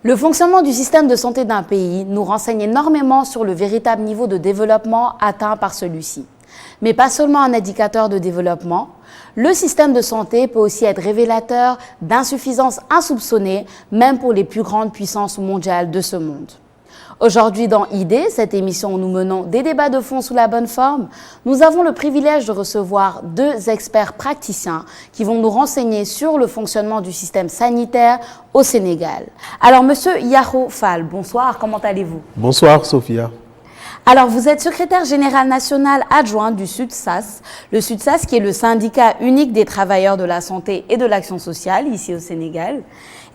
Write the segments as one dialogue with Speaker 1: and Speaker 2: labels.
Speaker 1: Le fonctionnement du système de santé d'un pays nous renseigne énormément sur le véritable niveau de développement atteint par celui-ci. Mais pas seulement un indicateur de développement, le système de santé peut aussi être révélateur d'insuffisances insoupçonnées, même pour les plus grandes puissances mondiales de ce monde. Aujourd'hui dans ID, cette émission où nous menons des débats de fond sous la bonne forme, nous avons le privilège de recevoir deux experts praticiens qui vont nous renseigner sur le fonctionnement du système sanitaire au Sénégal. Alors Monsieur Yaro Fall, bonsoir, comment allez-vous?
Speaker 2: Bonsoir Sophia.
Speaker 1: Alors vous êtes secrétaire général national adjoint du SUTSAS, le SUTSAS qui est le syndicat unique des travailleurs de la santé et de l'action sociale ici au Sénégal.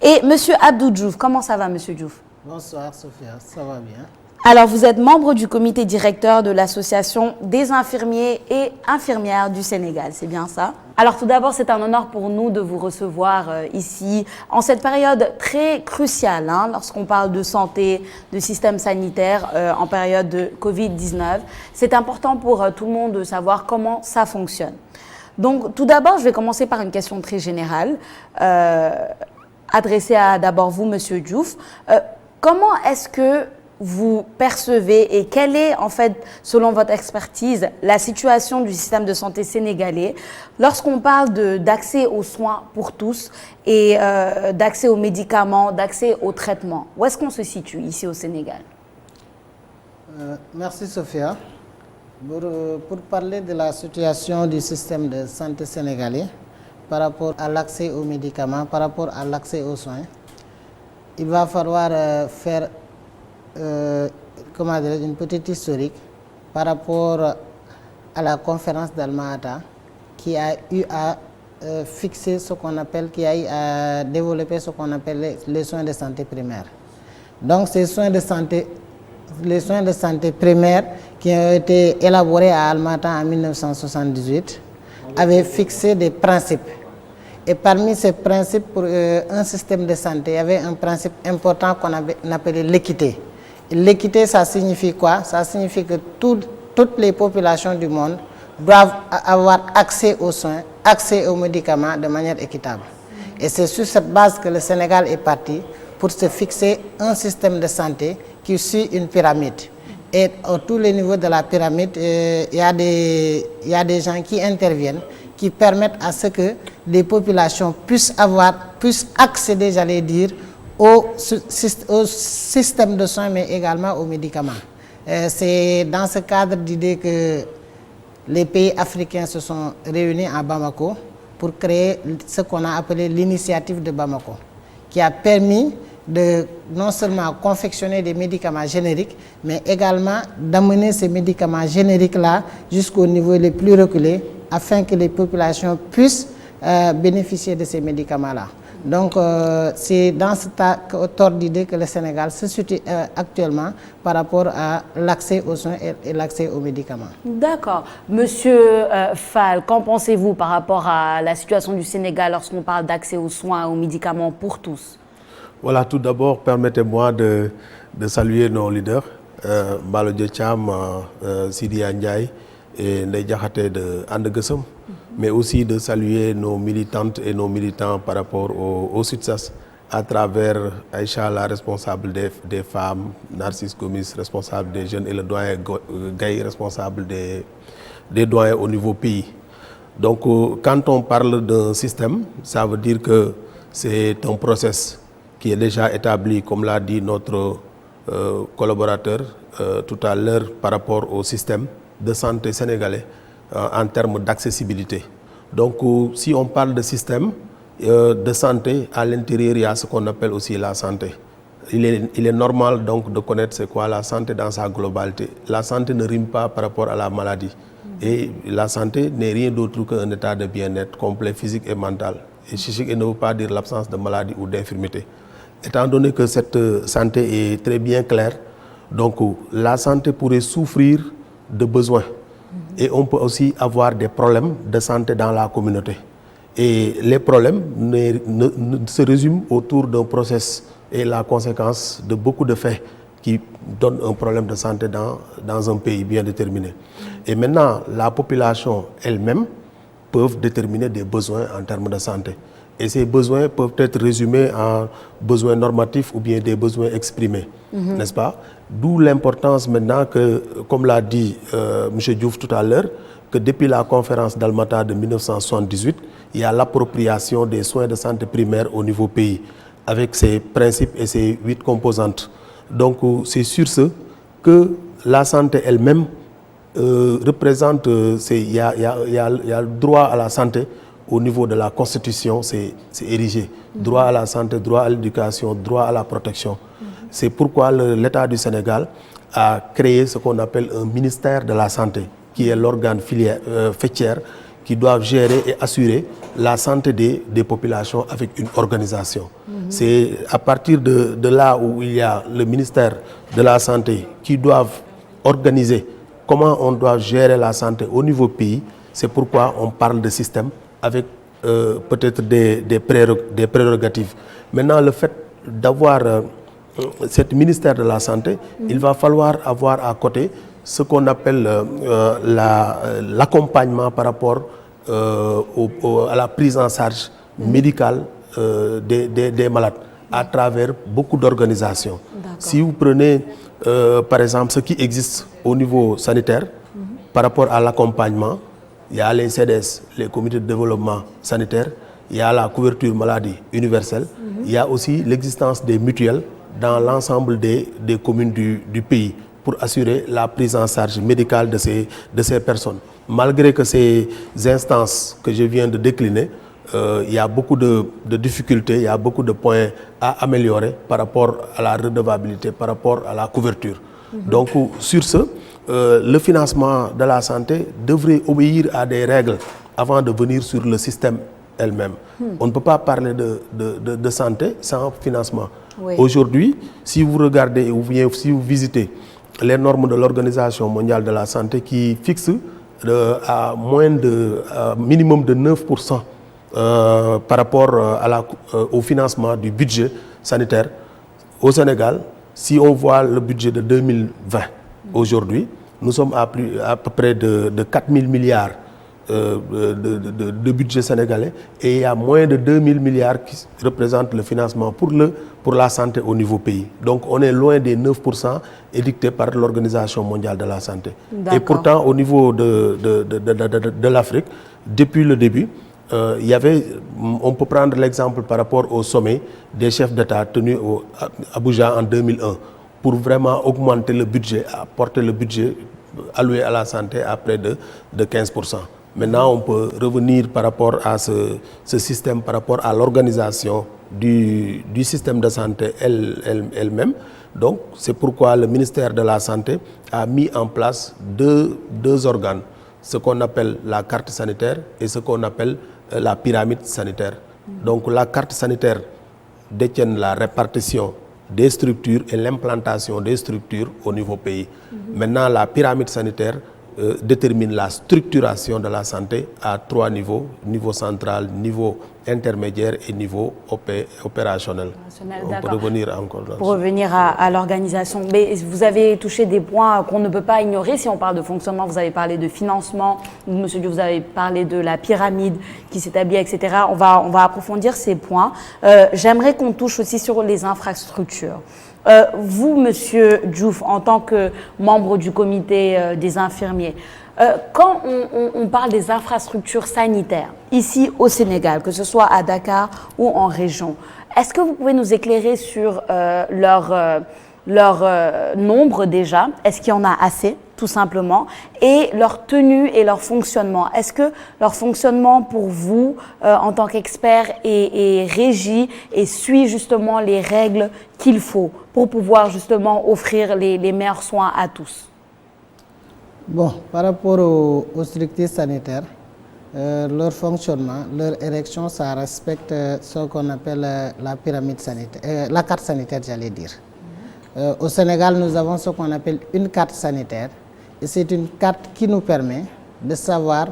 Speaker 1: Et Monsieur Abdou Diouf, comment ça va Monsieur Diouf?
Speaker 3: Bonsoir Sophia, ça va bien.
Speaker 1: Alors vous êtes membre du comité directeur de l'association des infirmiers et infirmières du Sénégal, c'est bien ça? Alors tout d'abord, c'est un honneur pour nous de vous recevoir ici en cette période très cruciale lorsqu'on parle de santé, de système sanitaire en période de Covid-19. C'est important pour tout le monde de savoir comment ça fonctionne. Donc tout d'abord, je vais commencer par une question très générale adressée à d'abord vous, Monsieur Diouf. Comment est-ce que vous percevez et quelle est, en fait, selon votre expertise, la situation du système de santé sénégalais lorsqu'on parle d'accès aux soins pour tous et d'accès aux médicaments, d'accès aux traitements? Où est-ce qu'on se situe ici au Sénégal?
Speaker 3: Merci Sophia. Pour parler de la situation du système de santé sénégalais par rapport à l'accès aux médicaments, par rapport à l'accès aux soins, il va falloir faire une petite historique par rapport à la conférence d'Alma-Ata qui a eu à fixer ce qu'on appelle, qui a eu à développer ce qu'on appelle les soins de santé primaires. Donc ces soins de santé, les soins de santé primaires qui ont été élaborés à Alma-Ata en 1978 avaient fixé des principes. Et parmi ces principes pour un système de santé, il y avait un principe important qu'on appelait l'équité. L'équité, ça signifie quoi? Ça signifie que toutes les populations du monde doivent avoir accès aux soins, accès aux médicaments de manière équitable. Et c'est sur cette base que le Sénégal est parti pour se fixer un système de santé qui suit une pyramide. Et à tous les niveaux de la pyramide, il y a des gens qui interviennent, qui permettent à ce que les populations puissent accéder, j'allais dire, au système de soins, mais également aux médicaments. C'est dans ce cadre d'idée que les pays africains se sont réunis à Bamako pour créer ce qu'on a appelé l'initiative de Bamako, qui a permis de non seulement confectionner des médicaments génériques, mais également d'amener ces médicaments génériques-là jusqu'au niveau les plus reculés, afin que les populations puissent bénéficier de ces médicaments-là. Donc, c'est dans cet ordre d'idée que le Sénégal se situe actuellement par rapport à l'accès aux soins et l'accès aux médicaments.
Speaker 1: D'accord. Monsieur Fall, qu'en pensez-vous par rapport à la situation du Sénégal lorsqu'on parle d'accès aux soins et aux médicaments pour tous?
Speaker 2: Voilà, tout d'abord, permettez-moi de saluer nos leaders, Balo Diacham, Sidi Ndiaye et Ndeye Diakhaté de Andegesem, mais aussi de saluer nos militantes et nos militants par rapport au SUTSAS, à travers Aïcha, la responsable des femmes, Narcisse Gomis, responsable des jeunes, et le doyen Gaï, responsable des doyens au niveau pays. Donc, quand on parle d'un système, ça veut dire que c'est un process qui est déjà établi, comme l'a dit notre collaborateur tout à l'heure, par rapport au système de santé sénégalais en termes d'accessibilité. Donc, si on parle de système de santé, à l'intérieur, il y a ce qu'on appelle aussi la santé. Il est normal donc de connaître c'est quoi la santé dans sa globalité. La santé ne rime pas par rapport à la maladie. Et la santé n'est rien d'autre qu'un état de bien-être complet, physique et mental. Et psychique ne veut pas dire l'absence de maladie ou d'infirmité. Étant donné que cette santé est très bien claire, donc la santé pourrait souffrir de besoins. Et on peut aussi avoir des problèmes de santé dans la communauté. Et les problèmes ne se résument autour d'un process et la conséquence de beaucoup de faits qui donnent un problème de santé dans un pays bien déterminé. Et maintenant, la population elle-même peut déterminer des besoins en termes de santé. Et ces besoins peuvent être résumés en besoins normatifs ou bien des besoins exprimés, n'est-ce pas? D'où l'importance maintenant que, comme l'a dit M. Diouf tout à l'heure, que depuis la conférence d'Almata de 1978, il y a l'appropriation des soins de santé primaire au niveau pays, avec ses principes et ses 8 composantes. Donc c'est sur ce que la santé elle-même représente, il y a le droit à la santé au niveau de la Constitution, c'est érigé. Droit à la santé, droit à l'éducation, droit à la protection. C'est pourquoi l'État du Sénégal a créé ce qu'on appelle un ministère de la Santé, qui est l'organe faîtière qui doit gérer et assurer la santé des populations avec une organisation. C'est à partir de là où il y a le ministère de la Santé qui doivent organiser comment on doit gérer la santé au niveau pays. C'est pourquoi on parle de système avec peut-être des prérogatives. Maintenant, le fait d'avoir ce ministère de la Santé, il va falloir avoir à côté ce qu'on appelle l'accompagnement par rapport à la prise en charge médicale des malades à travers beaucoup d'organisations. Si vous prenez par exemple ce qui existe au niveau sanitaire par rapport à l'accompagnement, il y a les CDS, les comités de développement sanitaire, il y a la couverture maladie universelle, il y a aussi l'existence des mutuelles dans l'ensemble des communes du pays pour assurer la prise en charge médicale de ces personnes. Malgré que ces instances que je viens de décliner, il y a beaucoup de difficultés, il y a beaucoup de points à améliorer par rapport à la redevabilité, par rapport à la couverture. Donc sur ce, le financement de la santé devrait obéir à des règles avant de venir sur le système elle-même. On ne peut pas parler de santé sans financement. Oui. Aujourd'hui, si vous regardez ou bien si vous visitez les normes de l'Organisation mondiale de la santé qui fixent à moins de minimum de 9% par rapport au financement du budget sanitaire au Sénégal, si on voit le budget de 2020 aujourd'hui, nous sommes à peu près de 4 000 milliards de budget sénégalais et il y a moins de 2 000 milliards qui représentent le financement pour la santé au niveau pays. Donc on est loin des 9% édictés par l'Organisation mondiale de la santé. Et pourtant au niveau de l'Afrique, depuis le début, on peut prendre l'exemple par rapport au sommet des chefs d'État tenu à Abuja en 2001 pour vraiment augmenter le budget, porter le budget alloué à la santé à près de 15%. Maintenant, on peut revenir par rapport à ce système, par rapport à l'organisation du système de santé elle-même. Donc, c'est pourquoi le ministère de la Santé a mis en place deux organes, ce qu'on appelle la carte sanitaire et ce qu'on appelle la pyramide sanitaire. Donc, la carte sanitaire détient la répartition des structures et l'implantation des structures au niveau pays. Maintenant, la pyramide sanitaire détermine la structuration de la santé à 3 niveaux, niveau central, niveau intermédiaire et niveau opérationnel. On peut revenir encore là-dessus.
Speaker 1: Pour revenir à l'organisation, mais vous avez touché des points qu'on ne peut pas ignorer si on parle de fonctionnement. Vous avez parlé de financement, Monsieur Diouf, vous avez parlé de la pyramide qui s'établit, etc. On va approfondir ces points. J'aimerais qu'on touche aussi sur les infrastructures. Vous, Monsieur Diouf, en tant que membre du comité des infirmiers, quand on parle des infrastructures sanitaires, ici au Sénégal, que ce soit à Dakar ou en région, est-ce que vous pouvez nous éclairer sur leur nombre déjà? Est-ce qu'il y en a assez, tout simplement, et leur tenue et leur fonctionnement? Est-ce que leur fonctionnement pour vous, en tant qu'expert, est régi et suit justement les règles qu'il faut pour pouvoir justement offrir les meilleurs soins à tous?
Speaker 3: Bon, par rapport aux structures sanitaires, leur fonctionnement, leur érection, ça respecte ce qu'on appelle la pyramide sanitaire, la carte sanitaire, j'allais dire. Au Sénégal, nous avons ce qu'on appelle une carte sanitaire. Et c'est une carte qui nous permet de savoir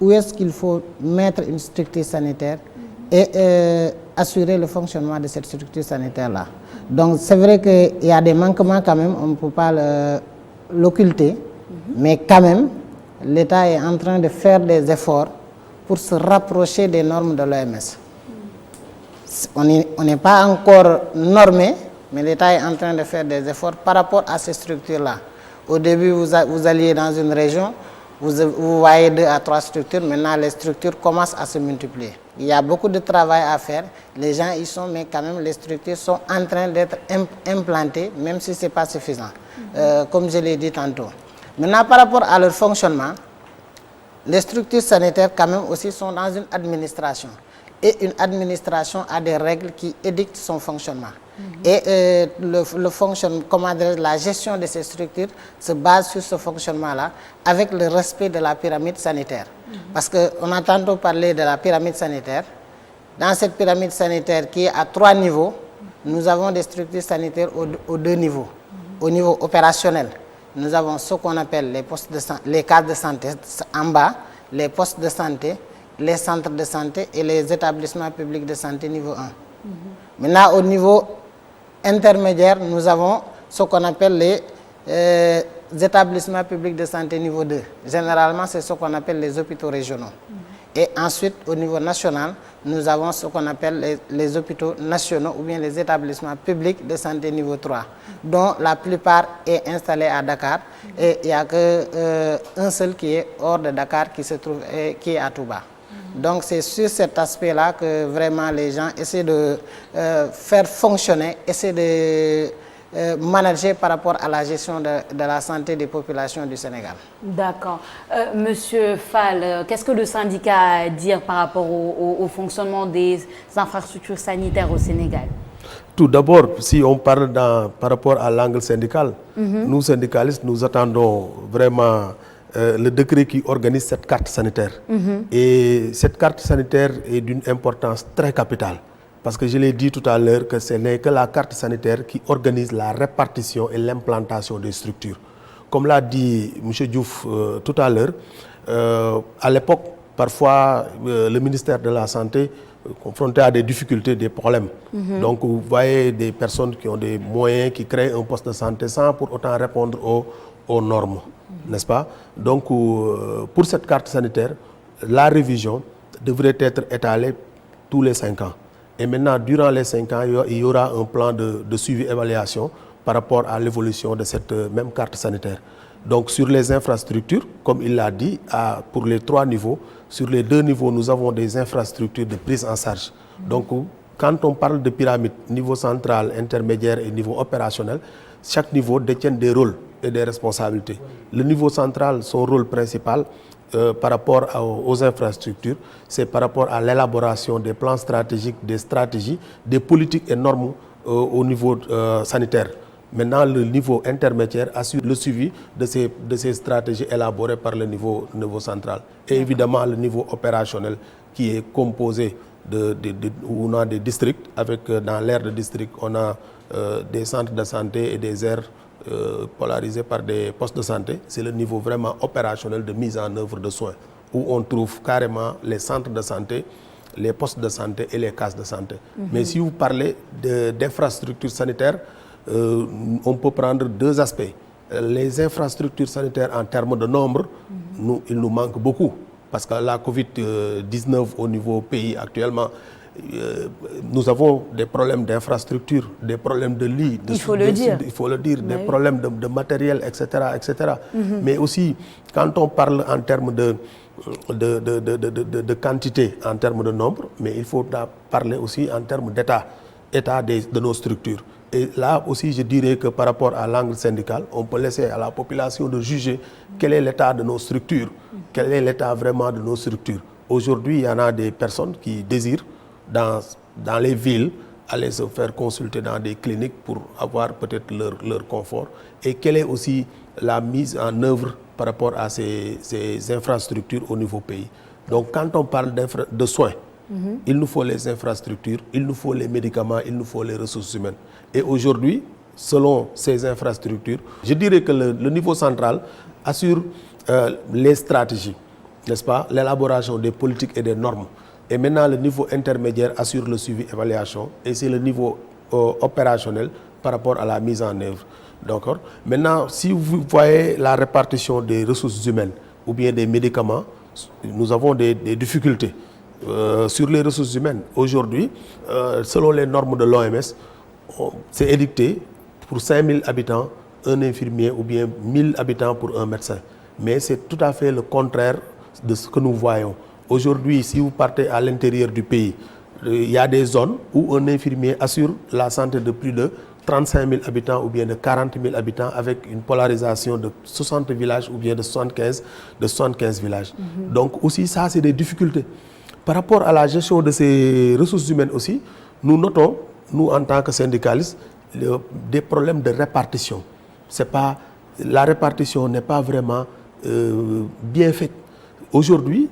Speaker 3: où est-ce qu'il faut mettre une structure sanitaire et assurer le fonctionnement de cette structure sanitaire-là. Donc c'est vrai qu'il y a des manquements quand même, on ne peut pas l'occulter, mais quand même, l'État est en train de faire des efforts pour se rapprocher des normes de l'OMS. on n'est pas encore normé, mais l'État est en train de faire des efforts par rapport à ces structures-là. Au début, vous alliez dans une région, vous voyez 2 à 3 structures, maintenant les structures commencent à se multiplier. Il y a beaucoup de travail à faire, les gens y sont, mais quand même les structures sont en train d'être implantées, même si ce n'est pas suffisant, comme je l'ai dit tantôt. Maintenant, par rapport à leur fonctionnement, les structures sanitaires quand même aussi sont dans une administration. Et une administration a des règles qui édictent son fonctionnement. Et la gestion de ces structures se base sur ce fonctionnement-là, avec le respect de la pyramide sanitaire. Parce qu'on a tantôt parlé de la pyramide sanitaire. Dans cette pyramide sanitaire qui est à 3 niveaux, nous avons des structures sanitaires aux 2 niveaux. Au niveau opérationnel, nous avons ce qu'on appelle les cases de santé en bas, les postes de santé, les centres de santé et les établissements publics de santé niveau 1. Maintenant, au niveau intermédiaire, nous avons ce qu'on appelle les établissements publics de santé niveau 2. Généralement, c'est ce qu'on appelle les hôpitaux régionaux. Et ensuite, au niveau national, nous avons ce qu'on appelle les hôpitaux nationaux ou bien les établissements publics de santé niveau 3, dont la plupart est installé à Dakar. Et il n'y a qu'un seul qui est hors de Dakar qui se trouve, qui est à Touba. Donc c'est sur cet aspect-là que vraiment les gens essaient de faire fonctionner, essaient de manager par rapport à la gestion de la santé des populations du Sénégal.
Speaker 1: D'accord. Monsieur Fall, qu'est-ce que le syndicat a à dire par rapport au fonctionnement des infrastructures sanitaires au Sénégal?
Speaker 2: Tout d'abord, si on parle par rapport à l'angle syndical, nous syndicalistes, nous attendons vraiment le décret qui organise cette carte sanitaire. Et cette carte sanitaire est d'une importance très capitale. Parce que je l'ai dit tout à l'heure que ce n'est que la carte sanitaire qui organise la répartition et l'implantation des structures. Comme l'a dit M. Diouf tout à l'heure, à l'époque, parfois, le ministère de la Santé confronté à des difficultés, des problèmes. Donc, vous voyez des personnes qui ont des moyens, qui créent un poste de santé sans pour autant répondre aux normes. N'est-ce pas? Donc, pour cette carte sanitaire, la révision devrait être étalée tous les 5 ans. Et maintenant, durant les 5 ans, il y aura un plan de suivi-évaluation par rapport à l'évolution de cette même carte sanitaire. Donc, sur les infrastructures, comme il l'a dit, pour les 3 niveaux, sur les 2 niveaux, nous avons des infrastructures de prise en charge. Donc, quand on parle de pyramide, niveau central, intermédiaire et niveau opérationnel, chaque niveau détient des rôles et des responsabilités. Le niveau central, son rôle principal par rapport aux infrastructures, c'est par rapport à l'élaboration des plans stratégiques, des stratégies, des politiques et normes au niveau sanitaire. Maintenant, le niveau intermédiaire assure le suivi de ces stratégies élaborées par le niveau central. Et évidemment, le niveau opérationnel qui est composé où on a des districts, dans l'aire de district, on a des centres de santé et des aires polarisées par des postes de santé. C'est le niveau vraiment opérationnel de mise en œuvre de soins, où on trouve carrément les centres de santé, les postes de santé et les cases de santé. Mais si vous parlez d'infrastructures sanitaires, on peut prendre 2 aspects. Les infrastructures sanitaires en termes de nombre, il nous manque beaucoup. Parce que la Covid-19 au niveau pays actuellement, nous avons des problèmes d'infrastructures, des problèmes de lits,
Speaker 1: il faut le dire,
Speaker 2: des problèmes de matériel, etc. etc. Mais aussi, quand on parle en termes de quantité, en termes de nombre, mais il faut parler aussi en termes d'état de nos structures. Et là aussi, je dirais que par rapport à l'angle syndical, on peut laisser à la population de juger quel est l'état de nos structures, quel est l'état vraiment de nos structures. Aujourd'hui, il y en a des personnes qui désirent, dans les villes, aller se faire consulter dans des cliniques pour avoir peut-être leur confort. Et quelle est aussi la mise en œuvre par rapport à ces infrastructures au niveau pays. Donc, quand on parle de soins, il nous faut les infrastructures, il nous faut les médicaments, il nous faut les ressources humaines. Et aujourd'hui, selon ces infrastructures, je dirais que le niveau central assure les stratégies, n'est-ce pas, l'élaboration des politiques et des normes. Et maintenant, le niveau intermédiaire assure le suivi-évaluation et c'est le niveau opérationnel par rapport à la mise en œuvre. D'accord. Maintenant, si vous voyez la répartition des ressources humaines ou bien des médicaments, nous avons des difficultés. sur les ressources humaines. Aujourd'hui, selon les normes de l'OMS, c'est édicté pour 5000 habitants, un infirmier ou bien 1000 habitants pour un médecin. Mais c'est tout à fait le contraire de ce que nous voyons. Aujourd'hui, si vous partez à l'intérieur du pays, il y a des zones où un infirmier assure la santé de plus de 35 000 habitants ou bien de 40 000 habitants avec une polarisation de 60 villages ou bien de 75 villages. Donc aussi ça, c'est des difficultés. Par rapport à la gestion de ces ressources humaines aussi, nous notons, nous en tant que syndicalistes, des problèmes de répartition. La répartition n'est pas vraiment bien faite. Aujourd'hui,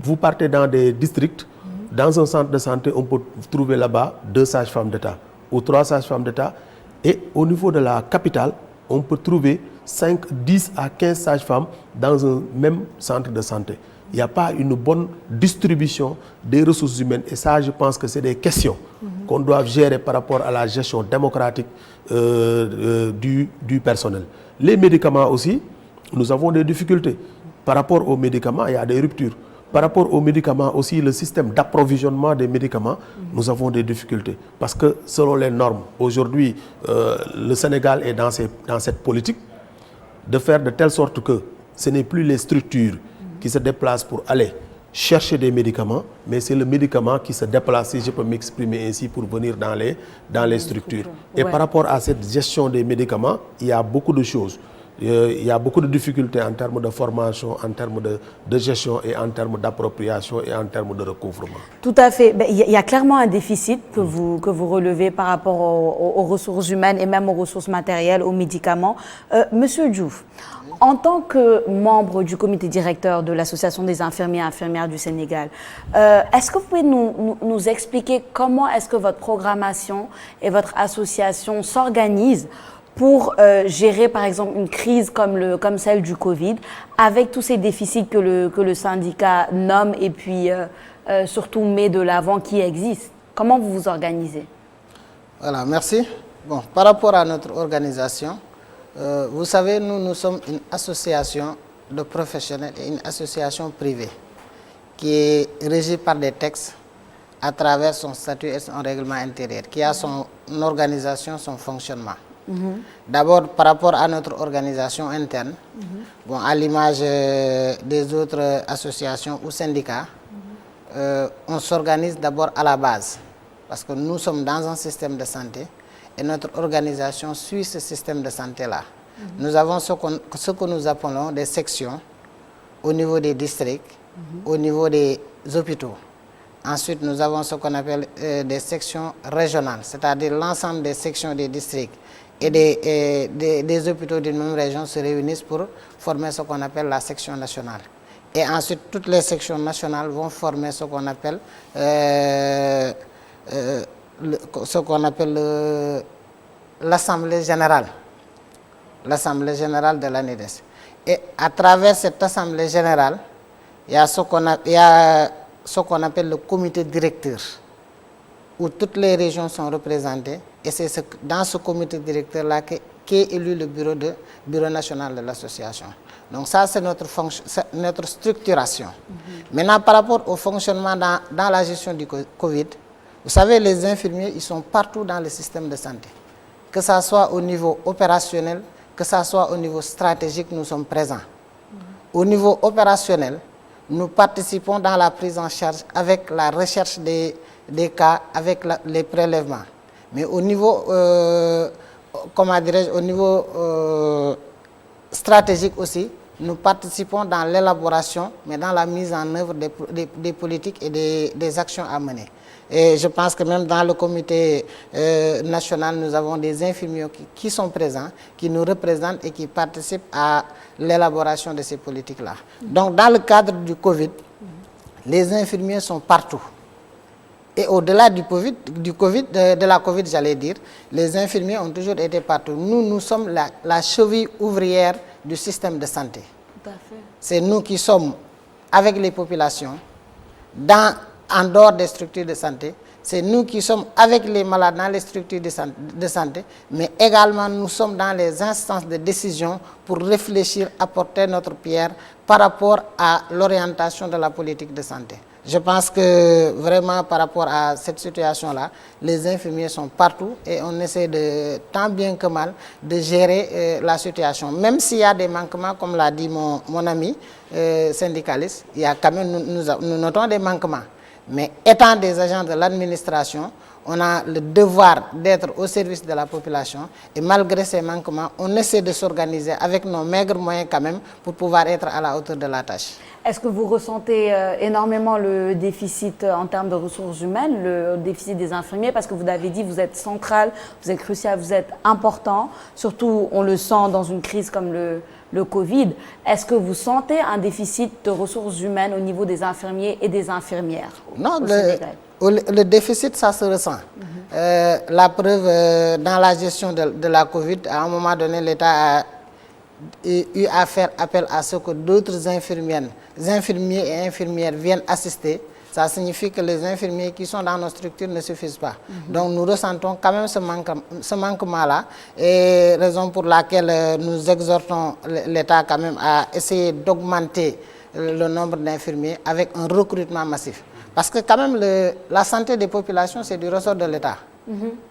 Speaker 2: vous partez dans des districts, dans un centre de santé, on peut trouver là-bas 2 sages-femmes d'État ou 3 sages-femmes d'État. Et au niveau de la capitale, on peut trouver 5, 10 à 15 sages-femmes dans un même centre de santé. Il n'y a pas une bonne distribution des ressources humaines. Et ça, je pense que c'est des questions qu'on doit gérer par rapport à la gestion démocratique du personnel. Les médicaments aussi, nous avons des difficultés. Par rapport aux médicaments, il y a des ruptures. Par rapport aux médicaments aussi, le système d'approvisionnement des médicaments, nous avons des difficultés. Parce que selon les normes, aujourd'hui, le Sénégal est dans cette politique de faire de telle sorte que ce n'est plus les structures qui se déplacent pour aller chercher des médicaments, mais c'est le médicament qui se déplace, si je peux m'exprimer ainsi, pour venir dans les structures. Et par rapport à cette gestion des médicaments, il y a beaucoup de choses. Il y a beaucoup de difficultés en termes de formation, en termes de gestion et en termes d'appropriation et en termes de recouvrement.
Speaker 1: Tout à fait. Il y a clairement un déficit que vous relevez par rapport aux ressources humaines et même aux ressources matérielles, aux médicaments. Monsieur Diouf, en tant que membre du comité directeur de l'Association des infirmiers et infirmières du Sénégal, est-ce que vous pouvez nous expliquer comment est-ce que votre programmation et votre association s'organisent pour gérer par exemple une crise comme celle du Covid, avec tous ces déficits que le syndicat nomme et puis surtout met de l'avant qui existent? Comment vous vous organisez?
Speaker 3: Voilà, merci. Bon, par rapport à notre organisation, vous savez, nous sommes une association de professionnels et une association privée qui est régie par des textes à travers son statut et son règlement intérieur, qui a son organisation, son fonctionnement. D'abord, par rapport à notre organisation interne, bon, à l'image des autres associations ou syndicats, on s'organise d'abord à la base, parce que nous sommes dans un système de santé et notre organisation suit ce système de santé-là. Nous avons ce que nous appelons des sections au niveau des districts, au niveau des hôpitaux. Ensuite, nous avons ce qu'on appelle des sections régionales, c'est-à-dire l'ensemble des sections des districts et des hôpitaux d'une même région se réunissent pour former ce qu'on appelle la section nationale. Et ensuite, toutes les sections nationales vont former ce qu'on appelle l'Assemblée générale. L'Assemblée générale de l'ANEDES. Et à travers cette Assemblée générale, il y a ce qu'on appelle le comité directeur, où toutes les régions sont représentées. Et c'est dans ce comité directeur-là qu'est élu le bureau national de l'association. Donc ça, c'est notre structuration. Maintenant, par rapport au fonctionnement dans la gestion du Covid, vous savez, les infirmiers, ils sont partout dans le système de santé. Que ce soit au niveau opérationnel, que ce soit au niveau stratégique, nous sommes présents. Au niveau opérationnel, nous participons dans la prise en charge avec la recherche des cas, avec les prélèvements. Mais au niveau, comment dirais-je, au niveau stratégique aussi, nous participons dans l'élaboration, mais dans la mise en œuvre des politiques et des actions à mener. Et je pense que même dans le comité national, nous avons des infirmiers qui sont présents, qui nous représentent et qui participent à l'élaboration de ces politiques-là. Donc, dans le cadre du Covid, les infirmiers sont partout. Et au-delà de la Covid, j'allais dire, les infirmiers ont toujours été partout. Nous sommes la cheville ouvrière du système de santé.
Speaker 1: Tout à fait.
Speaker 3: C'est nous qui sommes avec les populations, en dehors des structures de santé. C'est nous qui sommes avec les malades dans les structures de santé, mais également nous sommes dans les instances de décision pour réfléchir, apporter notre pierre par rapport à l'orientation de la politique de santé. Je pense que vraiment par rapport à cette situation-là, les infirmiers sont partout et on essaie de, tant bien que mal, de gérer la situation. Même s'il y a des manquements, comme l'a dit mon ami syndicaliste, il y a quand même, nous notons des manquements. Mais étant des agents de l'administration, on a le devoir d'être au service de la population et malgré ces manquements, on essaie de s'organiser avec nos maigres moyens quand même pour pouvoir être à la hauteur de la tâche.
Speaker 1: Est-ce que vous ressentez énormément le déficit en termes de ressources humaines, le déficit des infirmiers? Parce que vous avez dit, vous êtes central, vous êtes crucial, vous êtes important. Surtout, on le sent dans une crise comme le Covid. Est-ce que vous sentez un déficit de ressources humaines au niveau des infirmiers et des infirmières?
Speaker 3: Non, le déficit, ça se ressent. La preuve, dans la gestion de la Covid, à un moment donné, l'État a eu à faire appel à ce que d'autres infirmiers et infirmières viennent assister. Ça signifie que les infirmiers qui sont dans nos structures ne suffisent pas. Donc nous ressentons quand même ce manquement-là, et raison pour laquelle nous exhortons l'État quand même à essayer d'augmenter le nombre d'infirmiers avec un recrutement massif. Parce que quand même la santé des populations, c'est du ressort de l'État.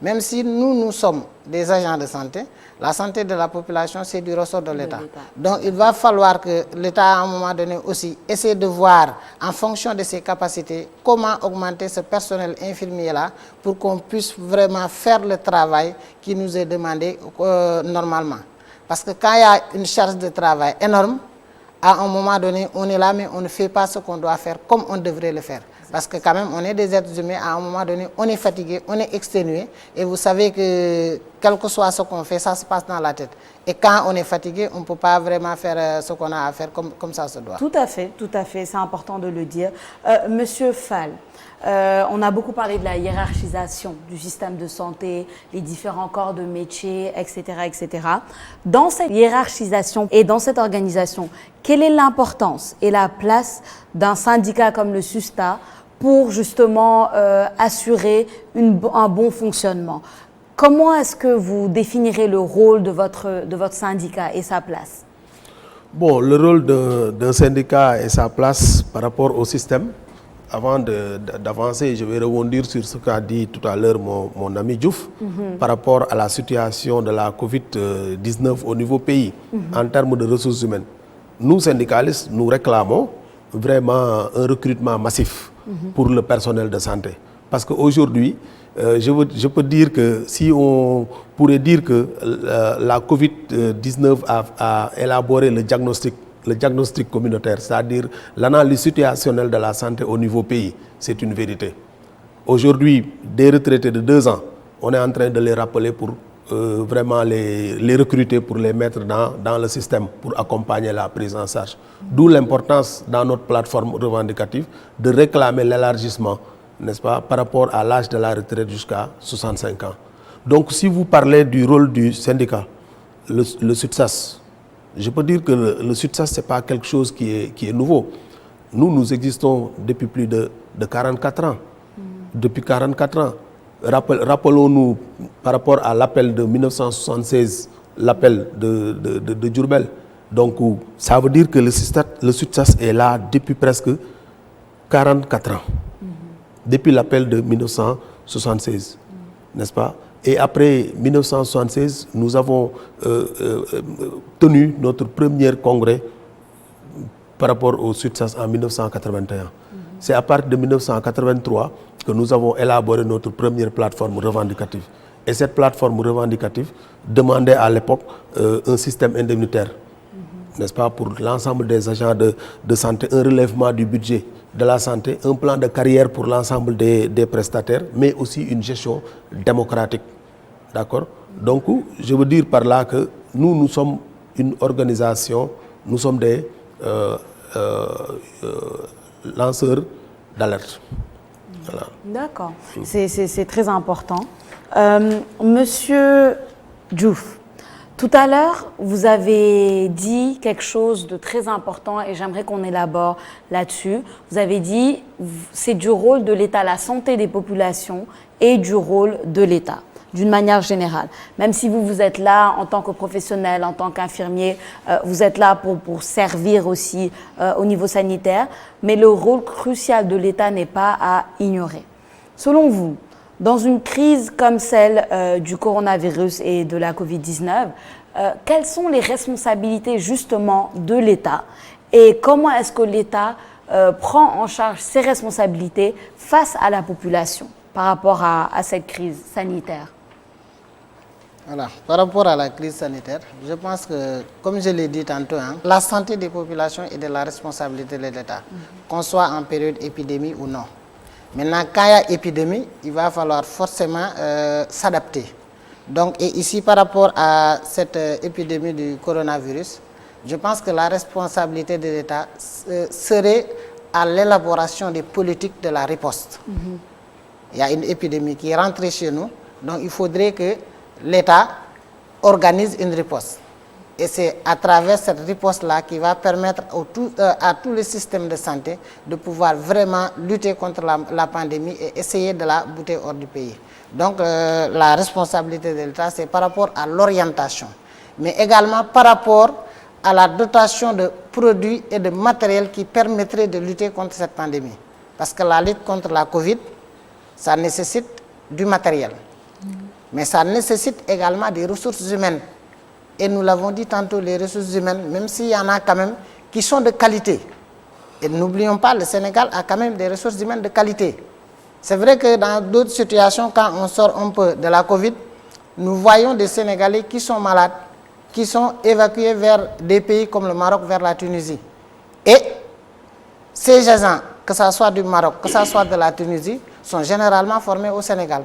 Speaker 3: Même si nous sommes des agents de santé, la santé de la population, c'est du ressort de l'État. Donc il va falloir que l'État, à un moment donné aussi, essaie de voir, en fonction de ses capacités, comment augmenter ce personnel infirmier-là pour qu'on puisse vraiment faire le travail qui nous est demandé normalement. Parce que quand il y a une charge de travail énorme, à un moment donné, on est là, mais on ne fait pas ce qu'on doit faire comme on devrait le faire. Parce que quand même, on est des êtres humains, à un moment donné, on est fatigué, on est exténué. Et vous savez que, quel que soit ce qu'on fait, ça se passe dans la tête. Et quand on est fatigué, on ne peut pas vraiment faire ce qu'on a à faire comme ça se doit.
Speaker 1: Tout à fait, c'est important de le dire. Monsieur Fall, on a beaucoup parlé de la hiérarchisation du système de santé, les différents corps de métier, etc., etc. Dans cette hiérarchisation et dans cette organisation, quelle est l'importance et la place d'un syndicat comme le SUSTA pour justement assurer un bon fonctionnement? Comment est-ce que vous définirez le rôle de votre syndicat et sa place?
Speaker 2: Bon, le rôle d'un syndicat et sa place par rapport au système, avant d'avancer, je vais rebondir sur ce qu'a dit tout à l'heure mon ami Diouf par rapport à la situation de la Covid-19 au niveau pays en termes de ressources humaines. Nous, syndicalistes, nous réclamons vraiment un recrutement massif pour le personnel de santé. Parce qu'aujourd'hui, je peux dire que si on pourrait dire que la Covid-19 a élaboré le diagnostic communautaire, c'est-à-dire l'analyse situationnelle de la santé au niveau pays, c'est une vérité. Aujourd'hui, des retraités de 2 ans, on est en train de les rappeler pour vraiment les recruter, pour les mettre dans le système, pour accompagner la prise en charge. D'où l'importance dans notre plateforme revendicative de réclamer l'élargissement, n'est-ce pas, par rapport à l'âge de la retraite jusqu'à 65 ans. Donc si vous parlez du rôle du syndicat, le SUTSAS, je peux dire que le SUTSAS, ce n'est pas quelque chose qui est nouveau. Nous existons depuis plus de 44 ans. Depuis 44 ans. Rappelons-nous par rapport à l'appel de 1976, l'appel de Diourbel. Donc ça veut dire que le SUTSAS est là depuis presque 44 ans. Depuis l'appel de 1976, n'est-ce pas? Et après 1976, nous avons tenu notre premier congrès par rapport au SUTSAS en 1981. C'est à partir de 1983 que nous avons élaboré notre première plateforme revendicative. Et cette plateforme revendicative demandait à l'époque un système indemnitaire, n'est-ce pas, pour l'ensemble des agents de santé, un relèvement du budget de la santé, un plan de carrière pour l'ensemble des prestataires, mais aussi une gestion démocratique. D'accord? Donc, je veux dire par là que nous sommes une organisation, nous sommes des lanceurs d'alerte. Voilà.
Speaker 1: D'accord, c'est très important. Monsieur Diouf, tout à l'heure, vous avez dit quelque chose de très important et j'aimerais qu'on élabore là-dessus. Vous avez dit c'est du rôle de l'État, la santé des populations et du rôle de l'État. d'une manière générale. Même si vous êtes là en tant que professionnel, en tant qu'infirmier, vous êtes là pour servir aussi au niveau sanitaire, mais le rôle crucial de l'État n'est pas à ignorer. Selon vous, dans une crise comme celle du coronavirus et de la Covid-19, quelles sont les responsabilités justement de l'État et comment est-ce que l'État prend en charge ses responsabilités face à la population par rapport à cette crise sanitaire?
Speaker 3: Voilà. Par rapport à la crise sanitaire, je pense que, comme je l'ai dit tantôt, la santé des populations est de la responsabilité de l'État, qu'on soit en période épidémie ou non. Maintenant, quand il y a épidémie, il va falloir forcément s'adapter. Donc, et ici, par rapport à cette épidémie du coronavirus, je pense que la responsabilité de l'État serait à l'élaboration des politiques de la riposte. Il y a une épidémie qui est rentrée chez nous, donc il faudrait que l'État organise une riposte. Et c'est à travers cette riposte-là qui va permettre à tous les systèmes de santé de pouvoir vraiment lutter contre la pandémie et essayer de la bouter hors du pays. Donc la responsabilité de l'État, c'est par rapport à l'orientation, mais également par rapport à la dotation de produits et de matériel qui permettrait de lutter contre cette pandémie. Parce que la lutte contre la Covid, ça nécessite du matériel, mais ça nécessite également des ressources humaines. Et nous l'avons dit tantôt, les ressources humaines, même s'il y en a quand même qui sont de qualité. Et n'oublions pas, le Sénégal a quand même des ressources humaines de qualité. C'est vrai que dans d'autres situations, quand on sort un peu de la Covid, nous voyons des Sénégalais qui sont malades, qui sont évacués vers des pays comme le Maroc, vers la Tunisie. Et ces agents, que ce soit du Maroc, que ce soit de la Tunisie, sont généralement formés au Sénégal.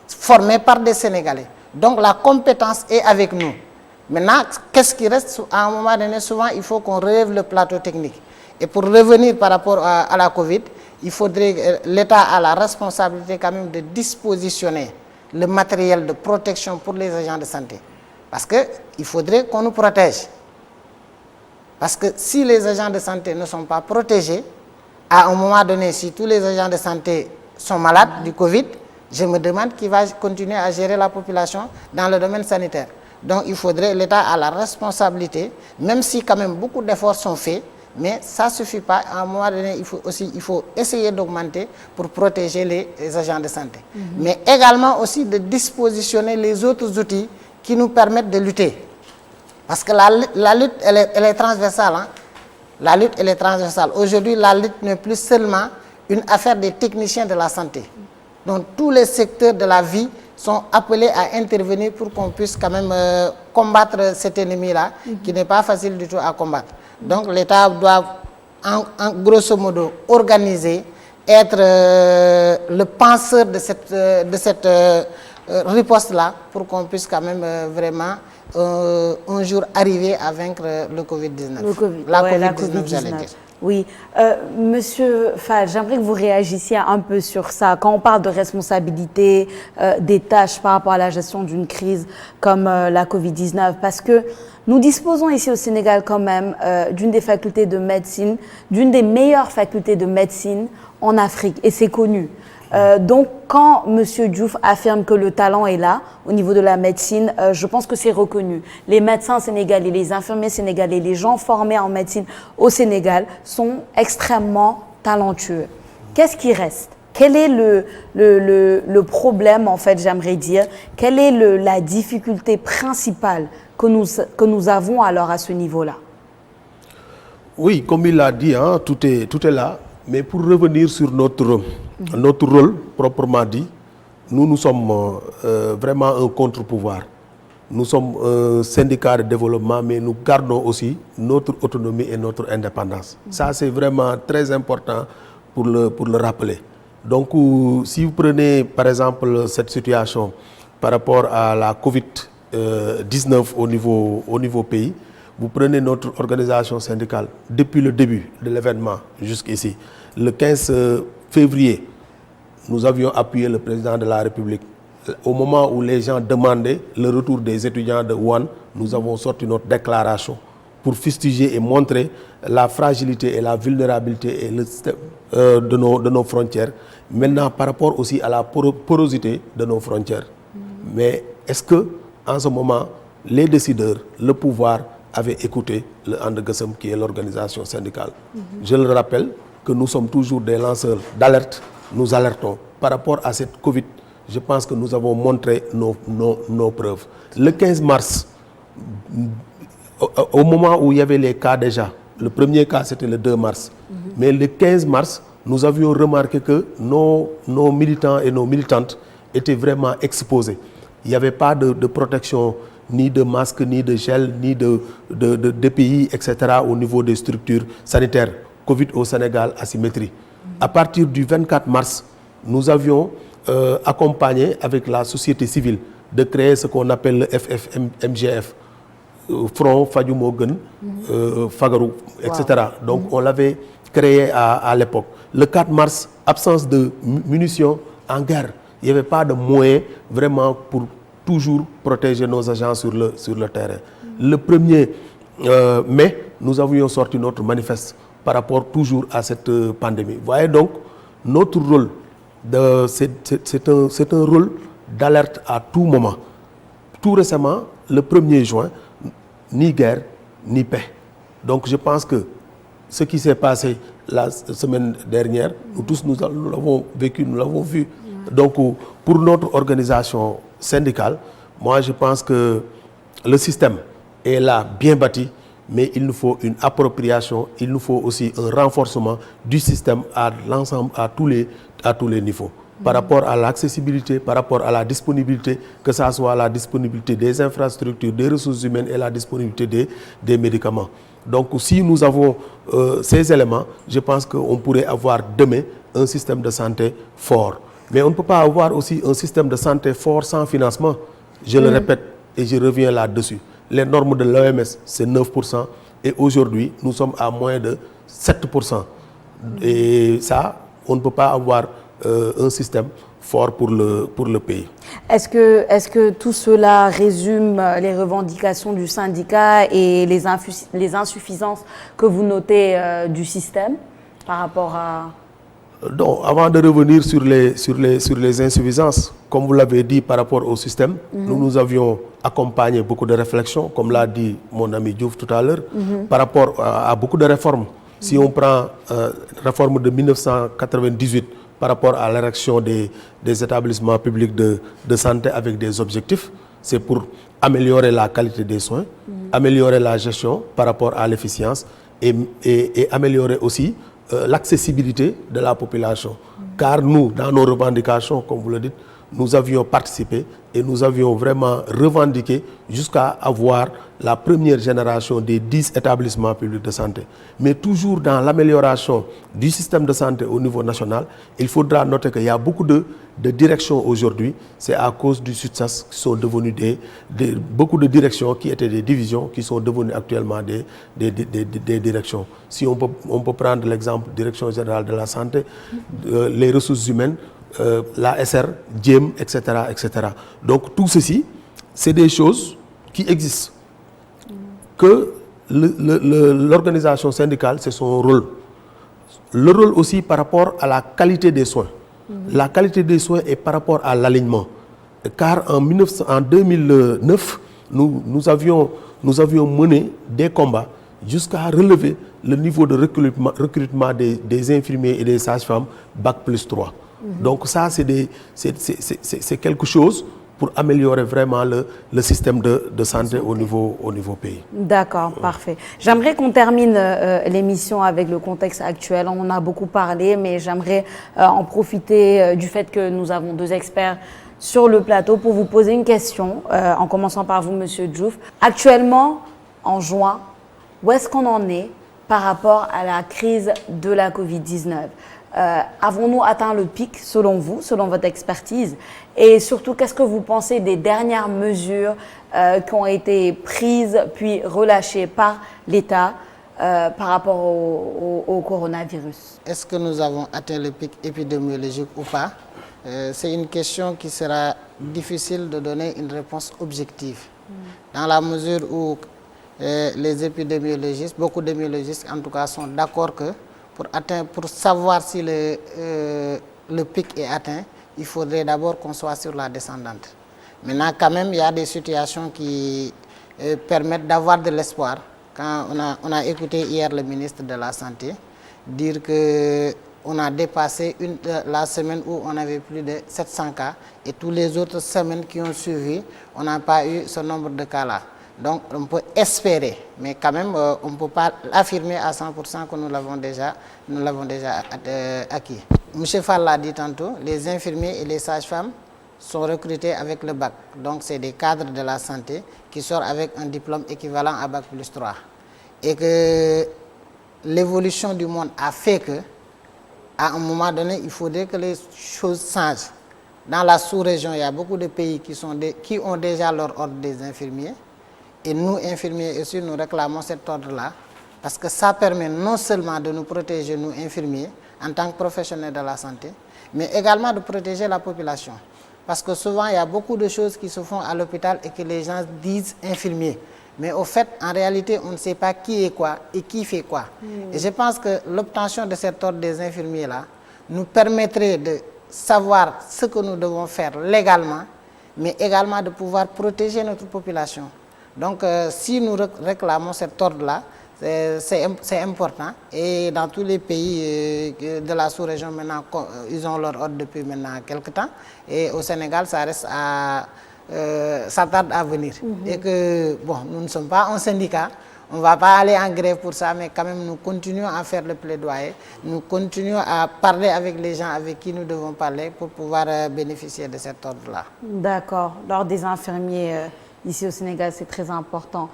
Speaker 3: Formés par des Sénégalais. Donc la compétence est avec nous. Maintenant, qu'est-ce qui reste? À un moment donné, souvent, il faut qu'on relève le plateau technique. Et pour revenir par rapport à la Covid, il faudrait l'État a la responsabilité quand même de dispositionner le matériel de protection pour les agents de santé. Parce qu'il faudrait qu'on nous protège. Parce que si les agents de santé ne sont pas protégés, à un moment donné, si tous les agents de santé sont malades du Covid, je me demande qui va continuer à gérer la population dans le domaine sanitaire. Donc il faudrait, l'État a la responsabilité, même si quand même beaucoup d'efforts sont faits, mais ça ne suffit pas. À un moment donné, il faut essayer d'augmenter pour protéger les agents de santé. Mais également aussi de dispositionner les autres outils qui nous permettent de lutter. Parce que la lutte, elle est transversale. La lutte, elle est transversale. Aujourd'hui, la lutte n'est plus seulement une affaire des techniciens de la santé. Donc tous les secteurs de la vie sont appelés à intervenir pour qu'on puisse quand même combattre cet ennemi-là, qui n'est pas facile du tout à combattre. Donc l'État doit, en grosso modo, organiser, être le penseur de cette riposte-là, pour qu'on puisse quand même vraiment un jour arriver à vaincre le Covid-19.
Speaker 1: La COVID-19, j'allais dire. Oui. Monsieur Fall, j'aimerais que vous réagissiez un peu sur ça. Quand on parle de responsabilité, des tâches par rapport à la gestion d'une crise comme la Covid-19, parce que nous disposons ici au Sénégal quand même d'une des facultés de médecine, d'une des meilleures facultés de médecine en Afrique, et c'est connu. Donc, quand M. Diouf affirme que le talent est là, au niveau de la médecine, je pense que c'est reconnu. Les médecins sénégalais, les infirmiers sénégalais, les gens formés en médecine au Sénégal sont extrêmement talentueux. Qu'est-ce qui reste? Quel est le problème, en fait, j'aimerais dire? Quelle est la difficulté principale que nous avons alors à ce niveau-là?
Speaker 2: Oui, comme il l'a dit, tout est là. Mais pour revenir sur notre rôle proprement dit, nous sommes vraiment un contre-pouvoir. Nous sommes un syndicat de développement, mais nous gardons aussi notre autonomie et notre indépendance. Ça, c'est vraiment très important pour le rappeler. Donc, si vous prenez par exemple cette situation par rapport à la Covid-19 au niveau pays, vous prenez notre organisation syndicale depuis le début de l'événement jusqu'ici. Le 15 février, nous avions appuyé le président de la République. Au moment où les gens demandaient le retour des étudiants de Wuhan, nous avons sorti notre déclaration pour fustiger et montrer la fragilité et la vulnérabilité de nos frontières. Maintenant, par rapport aussi à la porosité de nos frontières. Mais est-ce que en ce moment les décideurs, le pouvoir avaient écouté le And Gueusseum qui est l'organisation syndicale? Je le rappelle que nous sommes toujours des lanceurs d'alerte, nous alertons par rapport à cette Covid. Je pense que nous avons montré nos preuves. Le 15 mars, au moment où il y avait les cas déjà, le premier cas c'était le 2 mars, mais le 15 mars, nous avions remarqué que nos militants et nos militantes étaient vraiment exposés. Il n'y avait pas de protection, ni de masques, ni de gel, ni de DPI, etc. au niveau des structures sanitaires. Covid au Sénégal, asymétrie. À partir du 24 mars, nous avions accompagné avec la société civile de créer ce qu'on appelle le FFMGF, Front Faju Mo Gën Fagaru, etc. Donc on l'avait créé à l'époque. Le 4 mars, absence de munitions en guerre. Il n'y avait pas de moyens vraiment pour toujours protéger nos agents sur le terrain. Le 1er mai, nous avions sorti notre manifeste par rapport toujours à cette pandémie. Vous voyez donc, notre rôle, c'est un rôle d'alerte à tout moment. Tout récemment, le 1er juin, ni guerre, ni paix. Donc je pense que ce qui s'est passé la semaine dernière, nous tous nous l'avons vécu, nous l'avons vu. Donc pour notre organisation syndicale, moi je pense que le système est là bien bâti, mais il nous faut une appropriation, il nous faut aussi un renforcement du système à l'ensemble, à tous les niveaux. Par rapport à l'accessibilité, par rapport à la disponibilité, que ce soit la disponibilité des infrastructures, des ressources humaines et la disponibilité des médicaments. Donc si nous avons ces éléments, je pense qu'on pourrait avoir demain un système de santé fort. Mais on ne peut pas avoir aussi un système de santé fort sans financement. Je le répète et je reviens là-dessus. Les normes de l'OMS, c'est 9%. Et aujourd'hui, nous sommes à moins de 7%. Et ça, on ne peut pas avoir un système fort pour le pays.
Speaker 1: Est-ce que tout cela résume les revendications du syndicat et les insuffisances que vous notez du système par rapport à...
Speaker 2: Donc, avant de revenir sur les insuffisances, comme vous l'avez dit par rapport au système, nous avions accompagné beaucoup de réflexions, comme l'a dit mon ami Diouf tout à l'heure, par rapport à beaucoup de réformes. Si on prend la réforme de 1998 par rapport à l'érection des établissements publics de santé avec des objectifs, c'est pour améliorer la qualité des soins, améliorer la gestion par rapport à l'efficience et améliorer aussi l'accessibilité de la population. Car nous, dans nos revendications, comme vous le dites, nous avions participé et nous avions vraiment revendiqué jusqu'à avoir la première génération des 10 établissements publics de santé. Mais toujours dans l'amélioration du système de santé au niveau national, il faudra noter qu'il y a beaucoup de directions aujourd'hui. C'est à cause du SUTSAS qui sont devenus beaucoup de directions qui étaient des divisions qui sont devenues actuellement des directions. Si on peut prendre l'exemple Direction générale de la santé, les ressources humaines, la SR, DIEM, etc., etc. Donc tout ceci, c'est des choses qui existent. Que l'organisation syndicale, c'est son rôle. Le rôle aussi par rapport à la qualité des soins. La qualité des soins est par rapport à l'alignement. Car en 2009, nous avions mené des combats jusqu'à relever le niveau de recrutement des infirmiers et des sages-femmes Bac+3. Donc ça, c'est quelque chose pour améliorer vraiment le système de santé au niveau pays.
Speaker 1: D'accord, parfait. J'aimerais qu'on termine l'émission avec le contexte actuel. On en a beaucoup parlé, mais j'aimerais en profiter du fait que nous avons 2 experts sur le plateau pour vous poser une question, en commençant par vous, Monsieur Diouf. Actuellement, en juin, où est-ce qu'on en est par rapport à la crise de la Covid-19 ? Avons-nous atteint le pic selon vous, selon votre expertise? Et surtout, qu'est-ce que vous pensez des dernières mesures qui ont été prises puis relâchées par l'État par rapport au coronavirus?
Speaker 3: Est-ce que nous avons atteint le pic épidémiologique ou pas? C'est une question qui sera difficile de donner une réponse objective. Dans la mesure où les épidémiologistes, beaucoup d'épidémiologistes en tout cas, sont d'accord que pour savoir si le pic est atteint, il faudrait d'abord qu'on soit sur la descendante. Maintenant, quand même, il y a des situations qui permettent d'avoir de l'espoir. Quand on a écouté hier le ministre de la Santé dire qu'on a dépassé la semaine où on avait plus de 700 cas et toutes les autres semaines qui ont suivi, on n'a pas eu ce nombre de cas-là. Donc, on peut espérer, mais quand même, on ne peut pas affirmer à 100% que nous l'avons déjà acquis. M. Fall l'a dit tantôt, les infirmiers et les sages-femmes sont recrutés avec le bac. Donc, c'est des cadres de la santé qui sortent avec un diplôme équivalent à bac plus 3. Et que l'évolution du monde a fait que, à un moment donné, il faudrait que les choses changent. Dans la sous-région, il y a beaucoup de pays qui ont déjà leur ordre des infirmiers. Et nous, infirmiers aussi, nous réclamons cet ordre-là. Parce que ça permet non seulement de nous protéger, nous, infirmiers, en tant que professionnels de la santé, mais également de protéger la population. Parce que souvent, il y a beaucoup de choses qui se font à l'hôpital et que les gens disent infirmiers. Mais au fait, en réalité, on ne sait pas qui est quoi et qui fait quoi. Et je pense que l'obtention de cet ordre des infirmiers-là nous permettrait de savoir ce que nous devons faire légalement, mais également de pouvoir protéger notre population. Donc, si nous réclamons cet ordre-là, c'est important. Et dans tous les pays de la sous-région, maintenant, ils ont leur ordre depuis maintenant quelques temps. Et au Sénégal, ça tarde à venir. Et que, bon, nous ne sommes pas un syndicat, on ne va pas aller en grève pour ça, mais quand même, nous continuons à faire le plaidoyer, nous continuons à parler avec les gens avec qui nous devons parler pour pouvoir bénéficier de cet ordre-là.
Speaker 1: D'accord. L'ordre des infirmiers ici au Sénégal, c'est très important.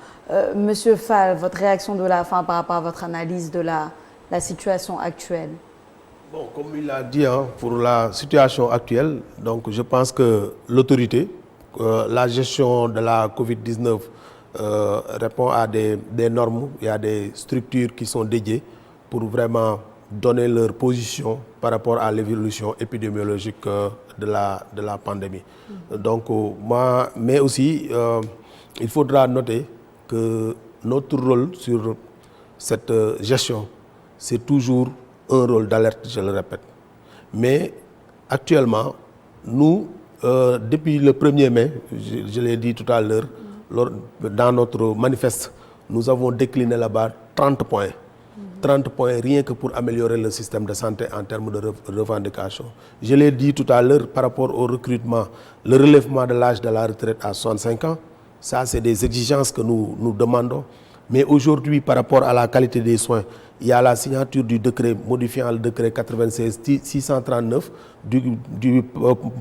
Speaker 1: Monsieur Fall, votre réaction de la fin par rapport à votre analyse de la situation actuelle?
Speaker 2: Bon, comme il l'a dit, hein, pour la situation actuelle, donc je pense que l'autorité, la gestion de la COVID-19 répond à des normes, il y a des structures qui sont dédiées pour vraiment donner leur position par rapport à l'évolution épidémiologique de la pandémie. Donc, mais aussi, il faudra noter que notre rôle sur cette gestion, c'est toujours un rôle d'alerte, je le répète. Mais actuellement, nous, depuis le 1er mai, je l'ai dit tout à l'heure, dans notre manifeste, nous avons décliné là-bas 30 points. 30 points rien que pour améliorer le système de santé en termes de revendication. Je l'ai dit tout à l'heure par rapport au recrutement, le relèvement de l'âge de la retraite à 65 ans, ça c'est des exigences que nous demandons. Mais aujourd'hui, par rapport à la qualité des soins, il y a la signature du décret modifiant le décret 96-639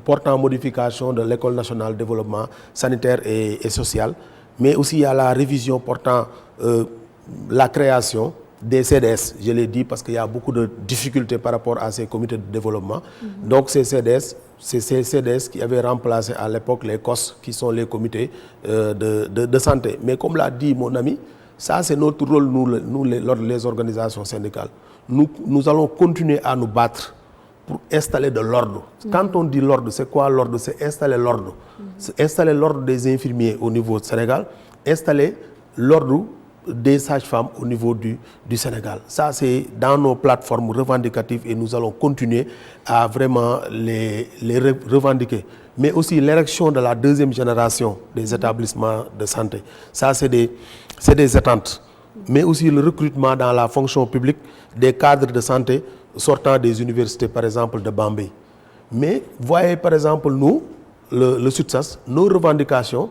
Speaker 2: portant modification de l'École nationale de développement sanitaire et social. Mais aussi il y a la révision portant la création des CDS, je l'ai dit parce qu'il y a beaucoup de difficultés par rapport à ces comités de développement. Donc ces CDS qui avaient remplacé à l'époque les COS, qui sont les comités de santé. Mais comme l'a dit mon ami, ça c'est notre rôle, nous les organisations syndicales. Nous allons continuer à nous battre pour installer de l'ordre. Quand on dit l'ordre, c'est quoi l'ordre? C'est installer l'ordre. C'est installer l'ordre des infirmiers au niveau du Sénégal, installer l'ordre des sages-femmes au niveau du Sénégal. Ça, c'est dans nos plateformes revendicatives et nous allons continuer à vraiment les revendiquer. Mais aussi l'érection de la deuxième génération des établissements de santé. Ça, c'est des attentes. Mais aussi le recrutement dans la fonction publique des cadres de santé sortant des universités, par exemple, de Bambey. Mais voyez, par exemple, nous, le SUTSAS, nos revendications,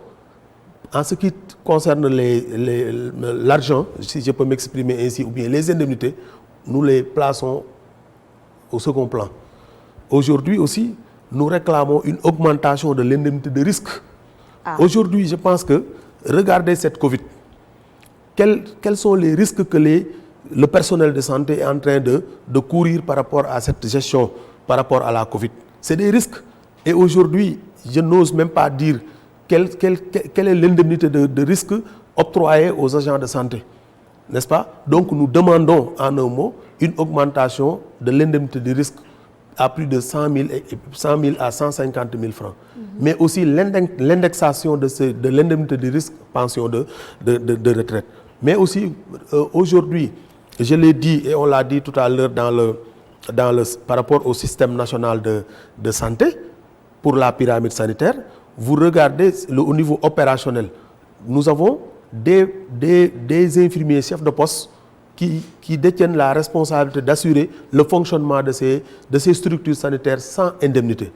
Speaker 2: en ce qui concerne l'argent, si je peux m'exprimer ainsi, ou bien les indemnités, nous les plaçons au second plan. Aujourd'hui aussi, nous réclamons une augmentation de l'indemnité de risque. Aujourd'hui, je pense que, regardez cette Covid, quels sont les risques que le personnel de santé est en train de courir par rapport à cette gestion, par rapport à la Covid? C'est des risques. Et aujourd'hui, je n'ose même pas dire quelle est l'indemnité de risque octroyée aux agents de santé, n'est-ce pas? Donc nous demandons en un mot une augmentation de l'indemnité de risque à plus de 100 000 à 150 000 francs. Mais aussi l'indexation de l'indemnité de risque pension de retraite. Mais aussi aujourd'hui, je l'ai dit et on l'a dit tout à l'heure par rapport au système national de santé, pour la pyramide sanitaire, vous regardez au niveau opérationnel, nous avons des infirmiers chefs de poste qui détiennent la responsabilité d'assurer le fonctionnement de ces structures sanitaires sans indemnité.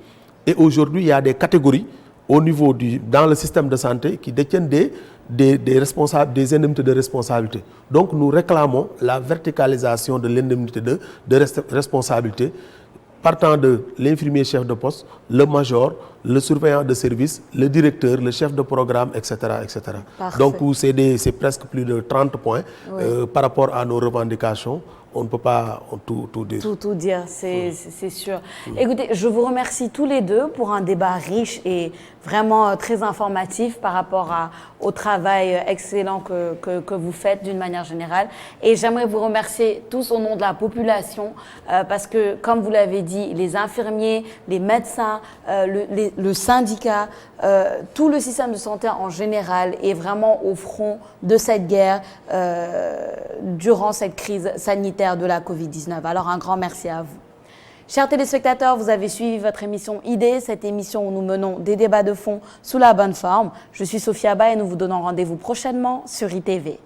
Speaker 2: Et aujourd'hui, il y a des catégories au niveau dans le système de santé qui détiennent des indemnités de responsabilité. Donc nous réclamons la verticalisation de l'indemnité de responsabilité partant de l'infirmier chef de poste, le major, le surveillant de service, le directeur, le chef de programme, etc. etc. Donc c'est presque plus de 30 points. Oui. Par rapport à nos revendications. On ne peut pas tout dire.
Speaker 1: Tout dire, c'est sûr. Écoutez, je vous remercie tous les deux pour un débat riche et vraiment très informatif par rapport au travail excellent que vous faites d'une manière générale. Et j'aimerais vous remercier tous au nom de la population parce que, comme vous l'avez dit, les infirmiers, les médecins, le syndicat, tout le système de santé en général est vraiment au front de cette guerre durant cette crise sanitaire de la Covid-19. Alors un grand merci à vous. Chers téléspectateurs, vous avez suivi votre émission Idées, cette émission où nous menons des débats de fond sous la bonne forme. Je suis Sophia Ba et nous vous donnons rendez-vous prochainement sur ITV.